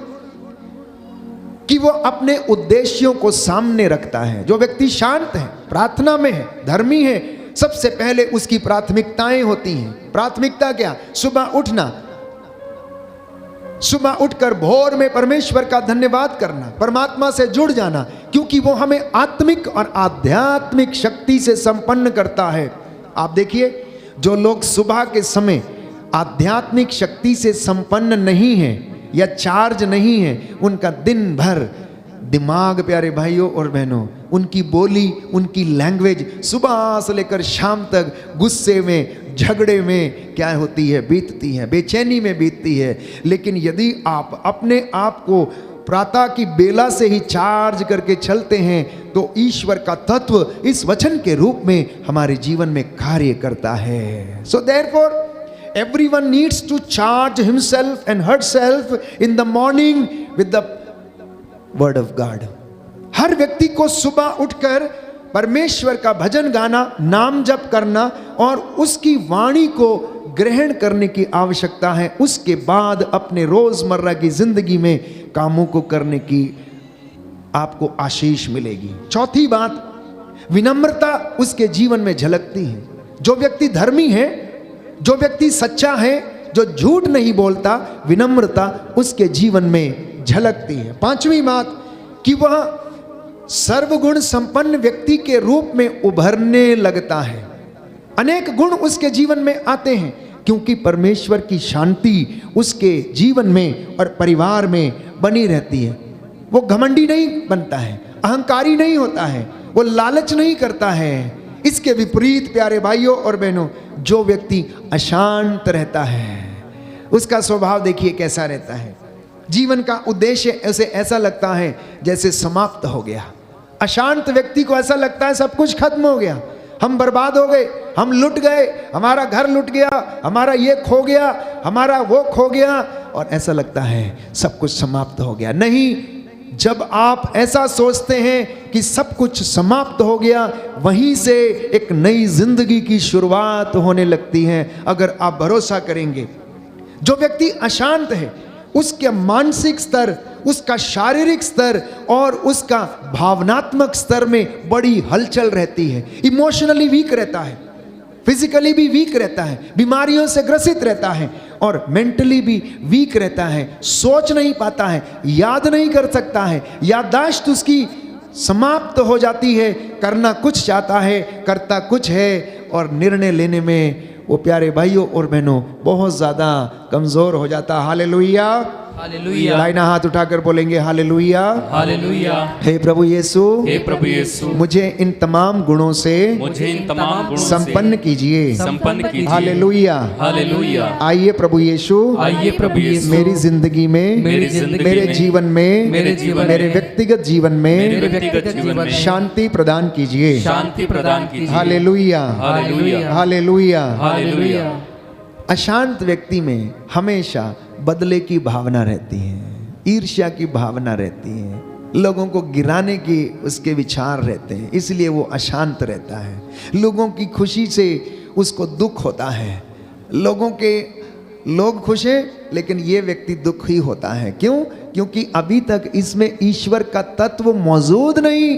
कि वो अपने उद्देश्यों को सामने रखता है। जो व्यक्ति शांत है, प्रार्थना में है, धर्मी है, सबसे पहले उसकी प्राथमिकताएं होती हैं। प्राथमिकता क्या? सुबह उठना, सुबह उठकर भोर में परमेश्वर का धन्यवाद करना, परमात्मा से जुड़ जाना, क्योंकि वो हमें आत्मिक और आध्यात्मिक शक्ति से संपन्न करता है। आप देखिए, जो लोग सुबह के समय आध्यात्मिक शक्ति से संपन्न नहीं है या चार्ज नहीं है, उनका दिन भर दिमाग, प्यारे भाइयों और बहनों, उनकी बोली, उनकी लैंग्वेज सुबह से लेकर शाम तक गुस्से में, झगड़े में क्या होती है? बीतती है, बेचैनी में बीतती है। लेकिन यदि आप अपने आप को प्रातः की बेला से ही चार्ज करके चलते हैं, तो ईश्वर का तत्व इस वचन के रूप में हमारे जीवन में कार्य करता है। So therefore everyone needs to charge himself and herself in the morning with the word of God. हर व्यक्ति को सुबह उठकर परमेश्वर का भजन गाना, नाम जप करना और उसकी वाणी को ग्रहण करने की आवश्यकता है। उसके बाद अपने रोजमर्रा की जिंदगी में कामों को करने की आपको आशीष मिलेगी। चौथी बात, विनम्रता उसके जीवन में झलकती है। जो व्यक्ति धर्मी है, जो व्यक्ति सच्चा है, जो झूठ नहीं बोलता, विनम्रता उसके जीवन में झलकती है। पांचवी बात कि वह सर्वगुण संपन्न व्यक्ति के रूप में उभरने लगता है। अनेक गुण उसके जीवन में आते हैं क्योंकि परमेश्वर की शांति उसके जीवन में और परिवार में बनी रहती है। वो घमंडी नहीं बनता है, अहंकारी नहीं होता है, वो लालच नहीं करता है। इसके विपरीत प्यारे भाइयों और बहनों, जो व्यक्ति अशांत रहता है, उसका स्वभाव देखिए कैसा रहता है। जीवन का उद्देश्य उसे ऐसा लगता है जैसे समाप्त हो गया। अशांत व्यक्ति को ऐसा लगता है सब कुछ खत्म हो गया, हम बर्बाद हो गए, हम लुट गए, हमारा घर लुट गया, हमारा ये खो गया, हमारा वो खो गया, और ऐसा लगता है सब कुछ समाप्त हो गया। नहीं, जब आप ऐसा सोचते हैं कि सब कुछ समाप्त हो गया, वहीं से एक नई जिंदगी की शुरुआत होने लगती है। अगर आप भरोसा करेंगे, जो व्यक्ति अशांत है उसके मानसिक स्तर, उसका शारीरिक स्तर और उसका भावनात्मक स्तर में बड़ी हलचल रहती है। इमोशनली वीक रहता है, फिजिकली भी वीक रहता है, बीमारियों से ग्रसित रहता है और मेंटली भी वीक रहता है। सोच नहीं पाता है, याद नहीं कर सकता है, याददाश्त उसकी समाप्त हो जाती है। करना कुछ चाहता है, करता कुछ है, और निर्णय लेने में वो प्यारे भाइयों और बहनों बहुत ज़्यादा कमज़ोर हो जाता। हालेलुया, हालेलुया दाहिना हाथ उठाकर बोलेंगे हालेलुया। हालेलुया। हे प्रभु यीशु, हे प्रभु यीशु, मुझे इन तमाम गुणों से मुझे इन तमाम गुणों से संपन्न कीजिए। संपन्न कीजिए। हालेलुया। हालेलुया। आइए प्रभु यीशु, आइए प्रभु यीशु, मेरी जिंदगी में, मेरी जिंदगी मेरे में, जीवन में, मेरे जीवन मेरे में, व्यक्तिगत जीवन मेरे में व्यक्तिगत जीवन में शांति प्रदान कीजिए। शांति प्रदान कीजिए। हालेलुया। हालेलुया। हालेलुया। हालेलुया। अशांत व्यक्ति में हमेशा बदले की भावना रहती है, ईर्ष्या की भावना रहती है, लोगों को गिराने की उसके विचार रहते हैं, इसलिए वो अशांत रहता है। लोगों की खुशी से उसको दुख होता है। लोग खुश हैं लेकिन ये व्यक्ति दुखी होता है। क्यों? क्योंकि अभी तक इसमें ईश्वर का तत्व मौजूद नहीं,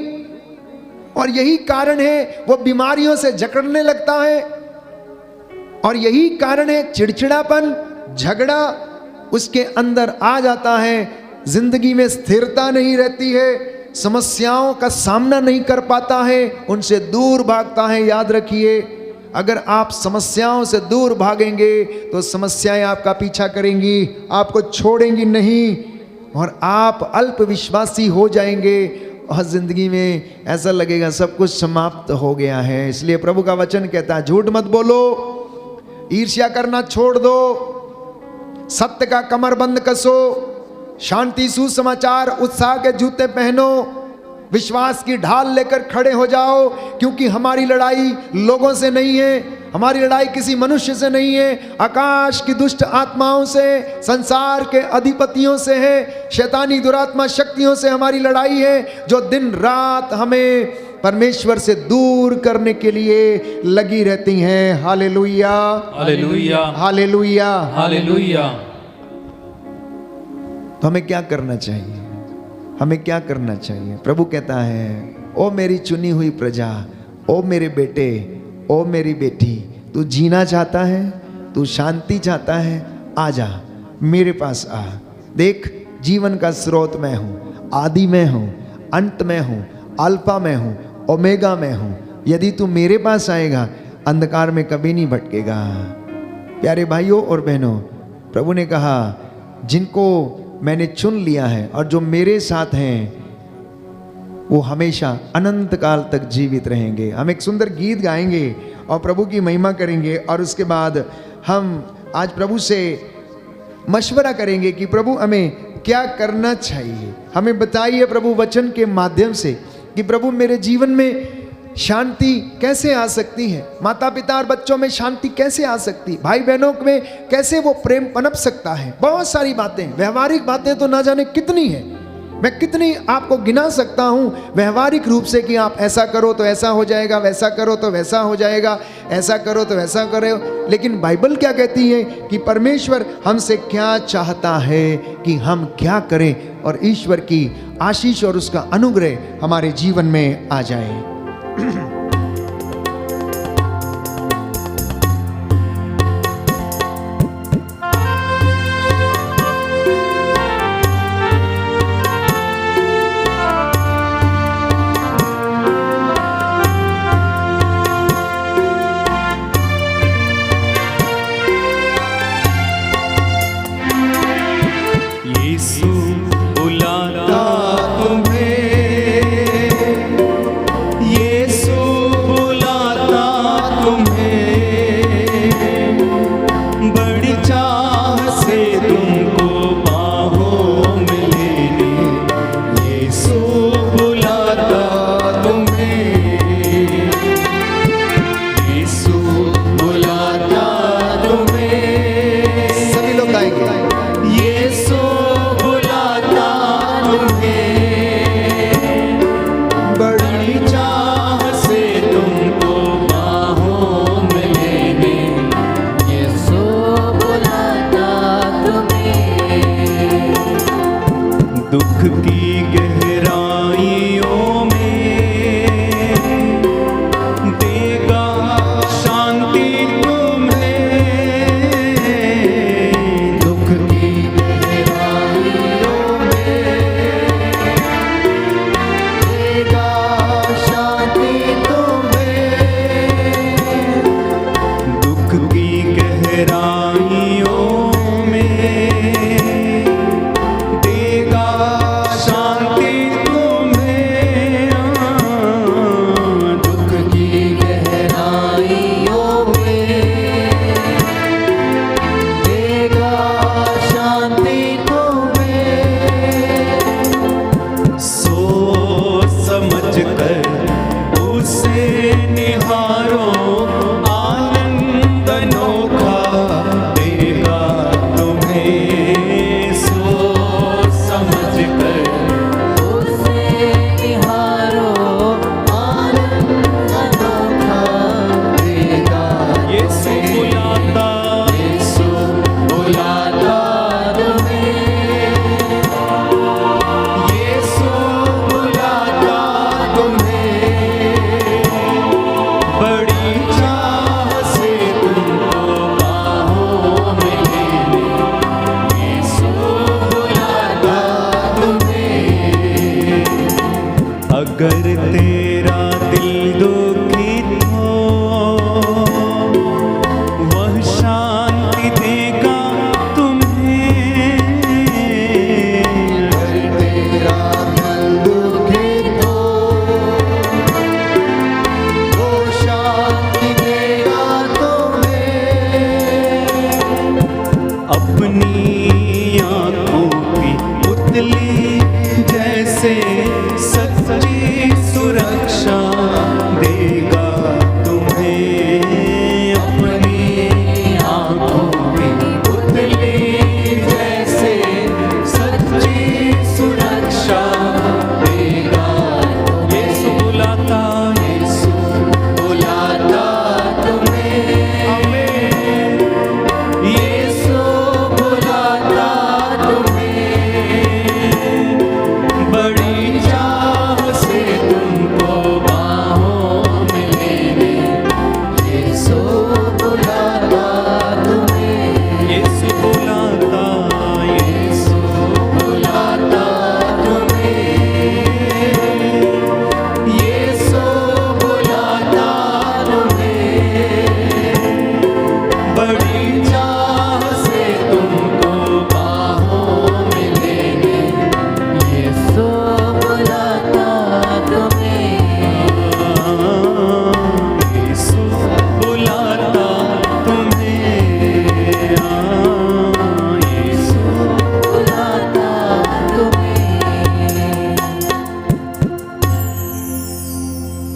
और यही कारण है वो बीमारियों से जकड़ने लगता है, और यही कारण है चिड़चिड़ापन, झगड़ा उसके अंदर आ जाता है। जिंदगी में स्थिरता नहीं रहती है, समस्याओं का सामना नहीं कर पाता है, उनसे दूर भागता है। याद रखिए, अगर आप समस्याओं से दूर भागेंगे तो समस्याएं आपका पीछा करेंगी, आपको छोड़ेंगी नहीं, और आप अल्प विश्वासी हो जाएंगे और जिंदगी में ऐसा लगेगा सब कुछ समाप्त हो गया है। इसलिए प्रभु का वचन कहता है, झूठ मत बोलो, ईर्ष्या करना छोड़ दो, सत्य का कमरबंद कसो, शांति, सुसमाचार, उत्साह के जूते पहनो, विश्वास की ढाल लेकर खड़े हो जाओ। क्योंकि हमारी लड़ाई लोगों से नहीं है, हमारी लड़ाई किसी मनुष्य से नहीं है, आकाश की दुष्ट आत्माओं से, संसार के अधिपतियों से है, शैतानी दुरात्मा शक्तियों से हमारी लड़ाई है, जो दिन रात हमें परमेश्वर से दूर करने के लिए लगी रहती हैं। हालेलुया। हालेलुया। हालेलुया। हालेलुया। तो हमें क्या करना चाहिए? हमें क्या करना चाहिए? प्रभु कहता है, ओ मेरी चुनी हुई प्रजा, ओ मेरे बेटे, ओ मेरी बेटी, तू जीना चाहता है, तू शांति चाहता है, आजा मेरे पास आ। देख, जीवन का स्रोत मैं हूँ, आदि मैं हूँ, अंत में हूँ, अल्फा में हूँ, ओमेगा में हूँ। यदि तू मेरे पास आएगा अंधकार में कभी नहीं भटकेगा। प्यारे भाइयों और बहनों, प्रभु ने कहा, जिनको मैंने चुन लिया है और जो मेरे साथ हैं वो हमेशा अनंत काल तक जीवित रहेंगे। हम एक सुंदर गीत गाएंगे और प्रभु की महिमा करेंगे, और उसके बाद हम आज प्रभु से मशवरा करेंगे कि प्रभु हमें क्या करना चाहिए। हमें बताइए प्रभु वचन के माध्यम से कि प्रभु मेरे जीवन में शांति कैसे आ सकती है, माता पिता और बच्चों में शांति कैसे आ सकती, भाई बहनों में कैसे वो प्रेम पनप सकता है। बहुत सारी बातें, व्यवहारिक बातें तो ना जाने कितनी है, मैं कितनी आपको गिना सकता हूँ व्यवहारिक रूप से कि आप ऐसा करो तो ऐसा हो जाएगा, वैसा करो तो वैसा हो जाएगा, ऐसा करो तो वैसा करो। लेकिन बाइबल क्या कहती है कि परमेश्वर हमसे क्या चाहता है कि हम क्या करें, और ईश्वर की आशीष और उसका अनुग्रह हमारे जीवन में आ जाए। यीशु बुलाता तुम्हें,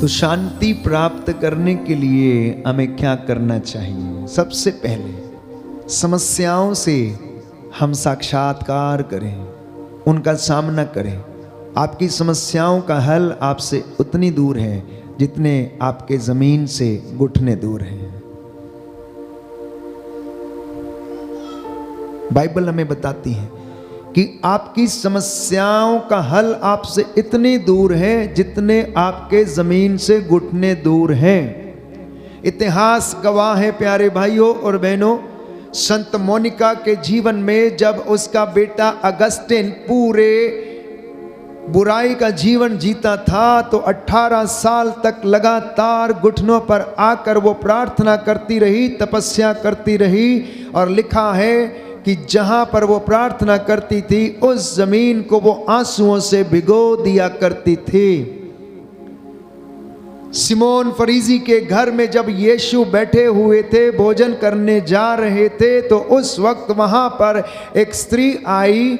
तो शांति प्राप्त करने के लिए हमें क्या करना चाहिए? सबसे पहले समस्याओं से हम साक्षात्कार करें, उनका सामना करें। आपकी समस्याओं का हल आपसे उतनी दूर है जितने आपके जमीन से घुटने दूर हैं। बाइबल हमें बताती है कि आपकी समस्याओं का हल आपसे इतनी दूर है जितने आपके जमीन से घुटने दूर हैं। इतिहास गवाह है प्यारे भाइयों और बहनों, संत मोनिका के जीवन में जब उसका बेटा अगस्टिन पूरे बुराई का जीवन जीता था तो 18 साल तक लगातार घुटनों पर आकर वो प्रार्थना करती रही, तपस्या करती रही। और लिखा है कि जहां पर वो प्रार्थना करती थी उस जमीन को वो आंसुओं से भिगो दिया करती थी। सिमोन फरीसी के घर में जब यीशु बैठे हुए थे, भोजन करने जा रहे थे, तो उस वक्त वहां पर एक स्त्री आई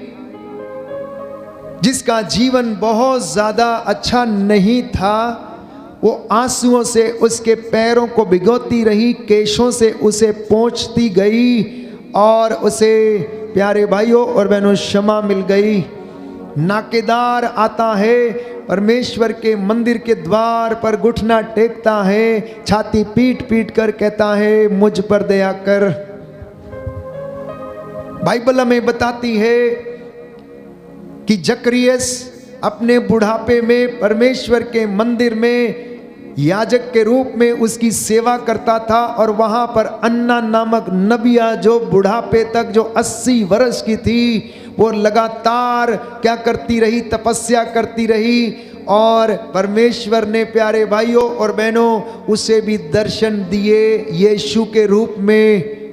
जिसका जीवन बहुत ज्यादा अच्छा नहीं था। वो आंसुओं से उसके पैरों को भिगोती रही, केशों से उसे पोंछती गई और उसे प्यारे भाइयों और बहनों क्षमा मिल गई। नाकेदार आता है, परमेश्वर के मंदिर के द्वार पर घुटना टेकता है, छाती पीट पीट कर कहता है मुझ पर दया कर। बाइबल हमें बताती है कि जकरियस अपने बुढ़ापे में परमेश्वर के मंदिर में याजक के रूप में उसकी सेवा करता था। और वहां पर अन्ना नामक नबिया जो बुढ़ापे तक, जो 80 वर्ष की थी, वो लगातार क्या करती रही? तपस्या करती रही। और परमेश्वर ने प्यारे भाइयों और बहनों उसे भी दर्शन दिए यीशु के रूप में।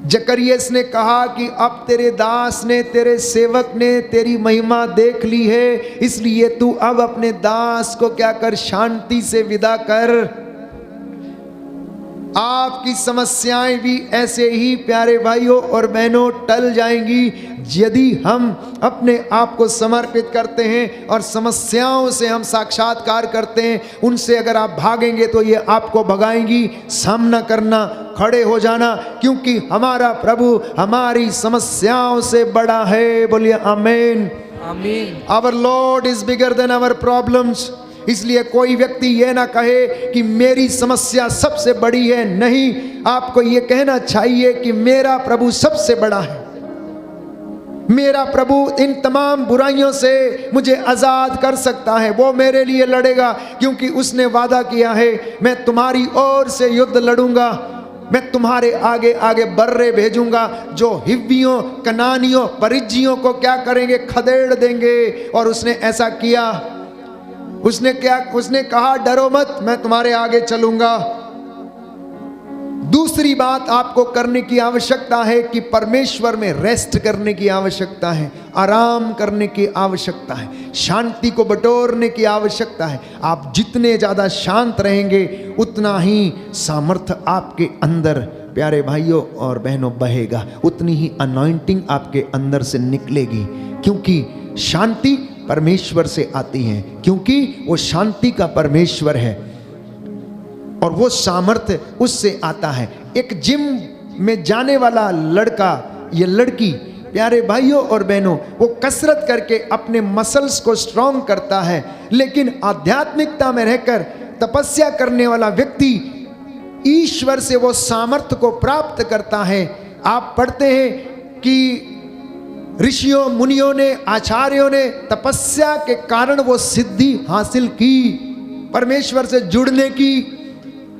जकरियस ने कहा कि अब तेरे दास ने, तेरे सेवक ने तेरी महिमा देख ली है, इसलिए तू अब अपने दास को क्या कर? शांति से विदा कर। आपकी समस्याएं भी ऐसे ही प्यारे भाइयों और बहनों टल जाएंगी यदि हम अपने आप को समर्पित करते हैं और समस्याओं से हम साक्षात्कार करते हैं। उनसे अगर आप भागेंगे तो ये आपको भगाएंगी। सामना करना, खड़े हो जाना, क्योंकि हमारा प्रभु हमारी समस्याओं से बड़ा है। बोलिए आमीन। आमीन। Our lord is bigger than our problems. इसलिए कोई व्यक्ति यह ना कहे कि मेरी समस्या सबसे बड़ी है। नहीं, आपको यह कहना चाहिए कि मेरा प्रभु सबसे बड़ा है। मेरा प्रभु इन तमाम बुराइयों से मुझे आजाद कर सकता है। वो मेरे लिए लड़ेगा क्योंकि उसने वादा किया है, मैं तुम्हारी ओर से युद्ध लड़ूंगा, मैं तुम्हारे आगे आगे बर्रे भेजूंगा जो हिव्वियों, कनानियों, परिज्जियों को क्या करेंगे? खदेड़ देंगे। और उसने ऐसा किया। उसने कहा डरो मत, मैं तुम्हारे आगे चलूंगा। दूसरी बात आपको करने की आवश्यकता है कि परमेश्वर में रेस्ट करने की आवश्यकता है, आराम करने की आवश्यकता है, शांति को बटोरने की आवश्यकता है। आप जितने ज्यादा शांत रहेंगे उतना ही सामर्थ्य आपके अंदर प्यारे भाइयों और बहनों बहेगा, उतनी ही अनॉइंटिंग आपके अंदर से निकलेगी। क्योंकि शांति परमेश्वर से आती है, क्योंकि वो शांति का परमेश्वर है और वो सामर्थ्य उससे आता है। एक जिम में जाने वाला लड़का या लड़की प्यारे भाइयों और बहनों, वो कसरत करके अपने मसल्स को स्ट्रॉन्ग करता है, लेकिन आध्यात्मिकता में रहकर तपस्या करने वाला व्यक्ति ईश्वर से वो सामर्थ्य को प्राप्त करता है। आप पढ़ते हैं कि ऋषियों, मुनियों ने, आचार्यों ने तपस्या के कारण वो सिद्धि हासिल की, परमेश्वर से जुड़ने की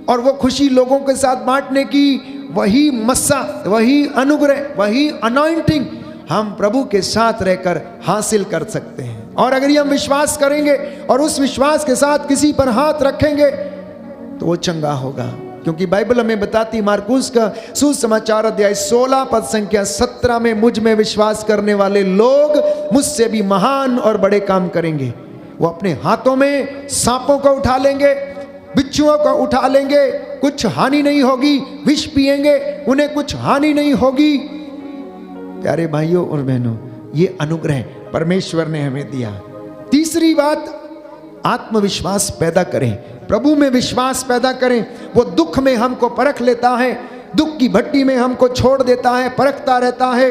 और वो खुशी लोगों के साथ बांटने की। वही मस्सा, वही अनुग्रह, वही अनॉइंटिंग हम प्रभु के साथ रहकर हासिल कर सकते हैं। और अगर ये हम विश्वास करेंगे और उस विश्वास के साथ किसी पर हाथ रखेंगे तो वो चंगा होगा। क्योंकि बाइबल हमें बताती, मार्कुस का सुसमाचार अध्याय 16 पद संख्या 17 में, मुझ में विश्वास करने वाले लोग मुझसे भी महान और बड़े काम करेंगे। वो अपने हाथों में सांपों को उठा लेंगे, बिच्छुओं को उठा लेंगे, कुछ हानि नहीं होगी। विष पिएंगे, उन्हें कुछ हानि नहीं होगी। प्यारे भाइयों और बहनों, ये अनुग्रह परमेश्वर ने हमें दिया। तीसरी बात, आत्मविश्वास पैदा करें, प्रभु में विश्वास पैदा करें। वो दुख में हमको परख लेता है, दुख की भट्टी में हमको छोड़ देता है, परखता रहता है।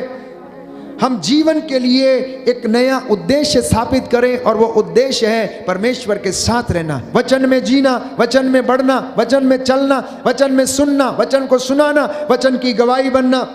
हम जीवन के लिए एक नया उद्देश्य स्थापित करें, और वो उद्देश्य है परमेश्वर के साथ रहना, वचन में जीना, वचन में बढ़ना, वचन में चलना, वचन में सुनना, वचन को सुनाना, वचन की गवाही बनना।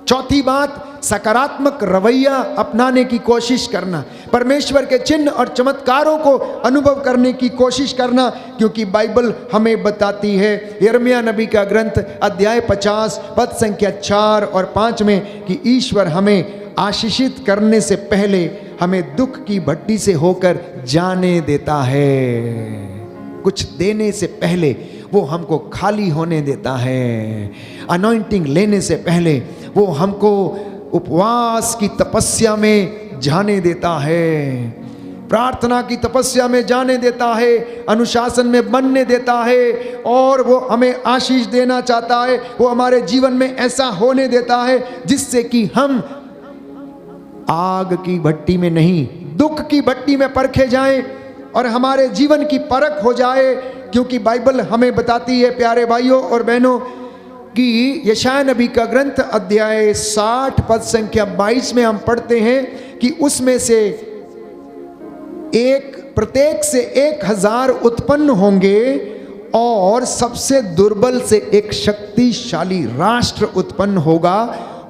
चौथी बात, सकारात्मक रवैया अपनाने की कोशिश करना, परमेश्वर के चिन्ह और चमत्कारों को अनुभव करने की कोशिश करना, क्योंकि बाइबल हमें बताती है, यिर्मयाह नबी का ग्रंथ अध्याय 50 पद संख्या 4 और 5 में, कि ईश्वर हमें आशीषित करने से पहले हमें दुख की भट्टी से होकर जाने देता है। कुछ देने से पहले वो हमको खाली होने देता है। अनॉइंटिंग लेने से पहले वो हमको उपवास की तपस्या में जाने देता है, प्रार्थना की तपस्या में जाने देता है, अनुशासन में बनने देता है, और वो हमें आशीष देना चाहता है। वो हमारे जीवन में ऐसा होने देता है जिससे कि हम आग की भट्टी में नहीं, दुख की भट्टी में परखे जाएं और हमारे जीवन की परख हो जाए। क्योंकि बाइबल हमें बताती है प्यारे भाइयों और बहनों कि यशायाह नबी का ग्रंथ अध्याय 60 पद संख्या 22 में हम पढ़ते हैं कि उसमें से प्रत्येक से 1000 उत्पन्न होंगे, और सबसे दुर्बल से एक शक्तिशाली राष्ट्र उत्पन्न होगा,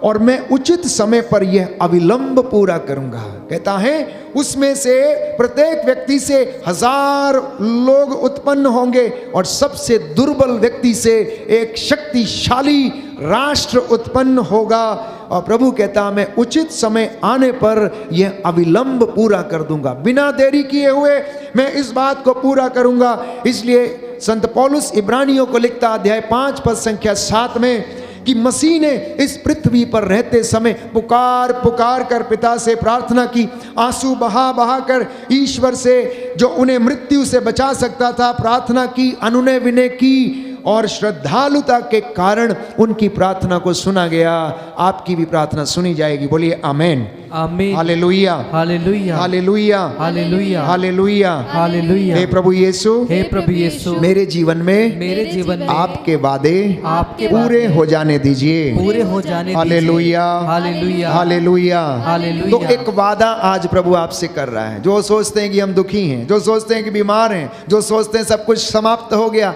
और मैं उचित समय पर यह अविलंब पूरा करूंगा। कहता है उसमें से प्रत्येक व्यक्ति से 1000 लोग उत्पन्न होंगे, और सबसे दुर्बल व्यक्ति से एक शक्तिशाली राष्ट्र उत्पन्न होगा। और प्रभु कहता मैं उचित समय आने पर यह अविलंब पूरा कर दूंगा, बिना देरी किए हुए मैं इस बात को पूरा करूंगा। इसलिए संत पौलुस इब्रानियों को लिखता अध्याय 5 पद संख्या 7 में कि मसीह ने इस पृथ्वी पर रहते समय पुकार पुकार कर पिता से प्रार्थना की, आंसू बहा बहा कर ईश्वर से जो उन्हें मृत्यु से बचा सकता था प्रार्थना की, अनुनय विनय की, और श्रद्धालुता के कारण उनकी प्रार्थना को सुना गया। आपकी भी प्रार्थना सुनी जाएगी। बोलिए आमेन, आमीन, hallelujah, hallelujah, hallelujah, hallelujah, hallelujah, hallelujah. हे प्रभु यीशु, हे प्रभु यीशु, मेरे जीवन में आपके वादे पूरे हो जाने दीजिए, पूरे हो जाने दीजिए। Hallelujah, hallelujah, hallelujah, hallelujah. तो एक वादा आज प्रभु आपसे कर रहा है। जो सोचते हैं कि हम दुखी हैं, जो सोचते हैं कि बीमार हैं, जो सोचते हैं सब कुछ समाप्त हो गया,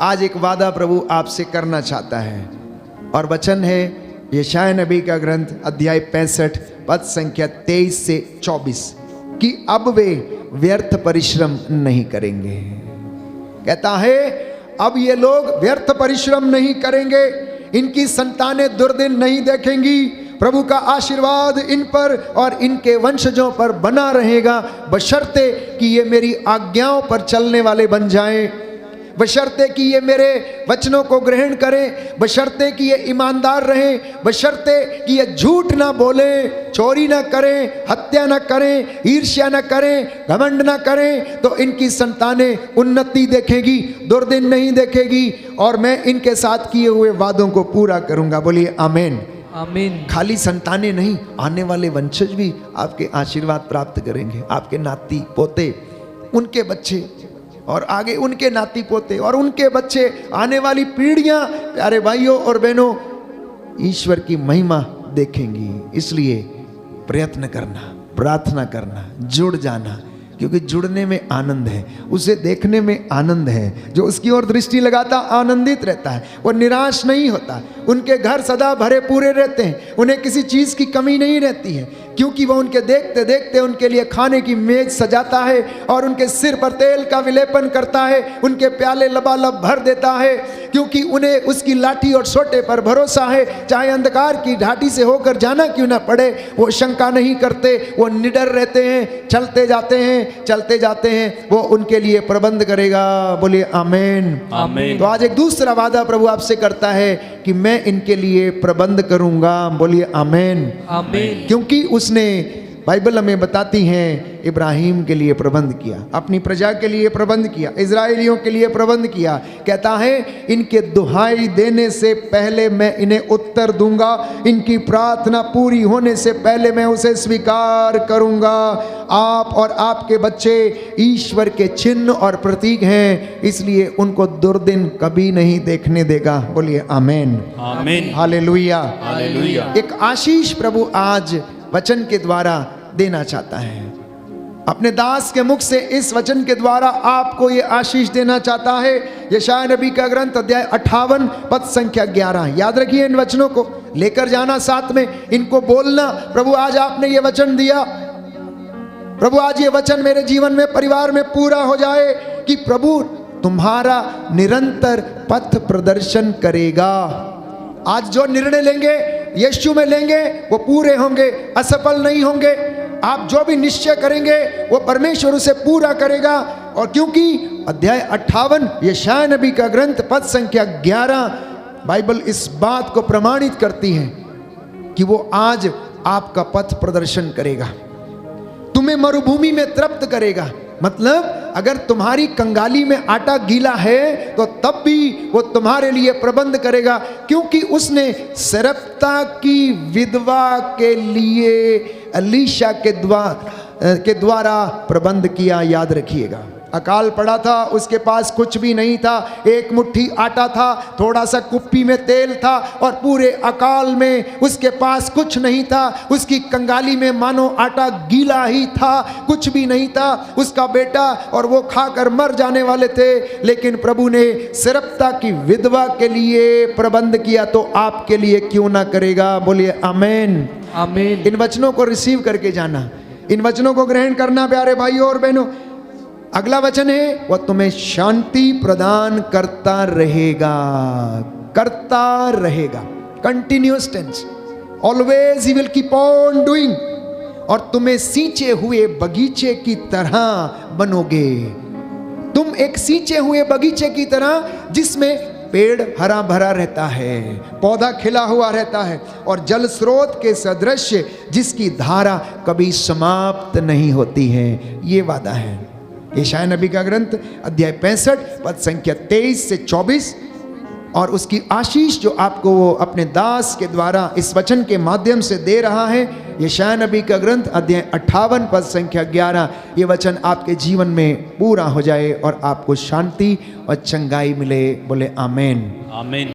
आज एक वादा प्रभु आपसे करना चाहता है। और वचन है यशायाह नबी का ग्रंथ अध्याय 65 पद संख्या 23 से 24 कि अब वे व्यर्थ परिश्रम नहीं करेंगे। कहता है अब ये लोग व्यर्थ परिश्रम नहीं करेंगे, इनकी संतानें दुर्दिन नहीं देखेंगी, प्रभु का आशीर्वाद इन पर और इनके वंशजों पर बना रहेगा, बशर्ते कि ये मेरी आज्ञाओं पर चलने वाले बन जाएं, बशर्ते कि ये मेरे वचनों को ग्रहण करें, बशर्ते कि ये ईमानदार रहें, बशर्ते कि ये झूठ ना बोलें, चोरी ना करें, हत्या ना करें, ईर्ष्या ना करें, घमंड ना करें, तो इनकी संतानें उन्नति देखेगी, दुर्दिन नहीं देखेगी, और मैं इनके साथ किए हुए वादों को पूरा करूंगा। बोलिए आमीन, आमीन। खाली संतानें नहीं, आने वाले वंशज भी आपके आशीर्वाद प्राप्त करेंगे, आपके नाती पोते, उनके बच्चे, और आगे उनके नाती पोते और उनके बच्चे, आने वाली पीढ़ियां प्यारे भाइयों और बहनों ईश्वर की महिमा देखेंगी। इसलिए प्रयत्न करना, प्रार्थना करना, जुड़ जाना, क्योंकि जुड़ने में आनंद है, उसे देखने में आनंद है। जो उसकी ओर दृष्टि लगाता आनंदित रहता है, वो निराश नहीं होता, उनके घर सदा भरे पूरे रहते हैं, उन्हें किसी चीज़ की कमी नहीं रहती है, क्योंकि वह उनके देखते देखते उनके लिए खाने की मेज सजाता है और उनके सिर पर तेल का विलेपन करता है, उनके प्याले लबालब भर देता है, क्योंकि उन्हें उसकी लाठी और सोटे पर भरोसा है। चाहे अंधकार की घाटी से होकर जाना क्यों ना पड़े, वो शंका नहीं करते, वो निडर रहते हैं, चलते जाते हैं, चलते जाते हैं, वो उनके लिए प्रबंध करेगा। बोलिए आमीन, आमीन। तो आज एक दूसरा वादा प्रभु आपसे करता है कि मैं इनके लिए प्रबंध करूंगा। बोलिए आमीन, आमीन। क्योंकि उसने बाइबल हमें बताती हैं इब्राहिम के लिए प्रबंध किया, अपनी प्रजा के लिए प्रबंध किया, इजराइलियों के लिए प्रबंध किया। कहता है इनके दुहाई देने से पहले मैं इन्हें उत्तर दूंगा, इनकी प्रार्थना पूरी होने से पहले मैं उसे स्वीकार करूंगा। आप और आपके बच्चे ईश्वर के चिन्ह और प्रतीक हैं, इसलिए उनको दुर्दिन कभी नहीं देखने देगा। बोलिए आमीन, आमीन, हालेलुया, हालेलुया। एक आशीष प्रभु आज वचन के द्वारा देना चाहता है। अपने दास के मुख से इस वचन के द्वारा आपको ये आशीष देना चाहता है। यशायाह नबी का ग्रंथ अध्याय 58 पद संख्या 11। याद रखिए, इन वचनों को लेकर जाना साथ में, इनको बोलना, प्रभु आज आपने ये वचन दिया, प्रभु आज ये वचन मेरे जीवन में, परिवार में पूरा हो जाए कि प्रभु तुम्हारा निरंतर पथ प्रदर्शन करेगा। आज जो निर्णय लेंगे यीशु में लेंगे वो पूरे होंगे, असफल नहीं होंगे। आप जो भी निश्चय करेंगे वो परमेश्वर उसे पूरा करेगा। और क्योंकि अध्याय 58 यशायाह नबी का ग्रंथ पद संख्या 11 बाइबल इस बात को प्रमाणित करती है कि वो आज आपका पथ प्रदर्शन करेगा, तुम्हें मरुभूमि में तृप्त करेगा। मतलब अगर तुम्हारी कंगाली में आटा गीला है तो तब भी वो तुम्हारे लिए प्रबंध करेगा, क्योंकि उसने सरप्ता की विधवा के लिए एलीशा के द्वारा प्रबंध किया। याद रखिएगा, अकाल पड़ा था, उसके पास कुछ भी नहीं था, एक मुट्ठी आटा था, थोड़ा सा कुप्पी में तेल था और पूरे अकाल में उसके पास कुछ नहीं था। उसकी कंगाली में मानो आटा गीला ही था, कुछ भी नहीं था। उसका बेटा और वो खाकर मर जाने वाले थे, लेकिन प्रभु ने सरप्ता की विधवा के लिए प्रबंध किया, तो आपके लिए क्यों ना करेगा। बोलिए आमीन, आमीन। इन वचनों को रिसीव करके जाना, इन वचनों को ग्रहण करना प्यारे भाइयों और बहनों। अगला वचन है वह तुम्हें शांति प्रदान करता रहेगा, करता रहेगा, continuous tense, always he will keep on doing. और तुम्हें सींचे हुए बगीचे की तरह बनोगे। तुम एक सींचे हुए बगीचे की तरह जिसमें पेड़ हरा भरा रहता है, पौधा खिला हुआ रहता है और जल स्रोत के सदृश जिसकी धारा कभी समाप्त नहीं होती है। ये वादा है। यशायाह नबी का ग्रंथ अध्याय 65 पद संख्या 23 से 24। और उसकी आशीष जो आपको वो अपने दास के द्वारा इस वचन के माध्यम से दे रहा है, यशायाह नबी का ग्रंथ अध्याय 58 पद संख्या 11। ये वचन आपके जीवन में पूरा हो जाए और आपको शांति और चंगाई मिले। बोले आमीन, आमीन।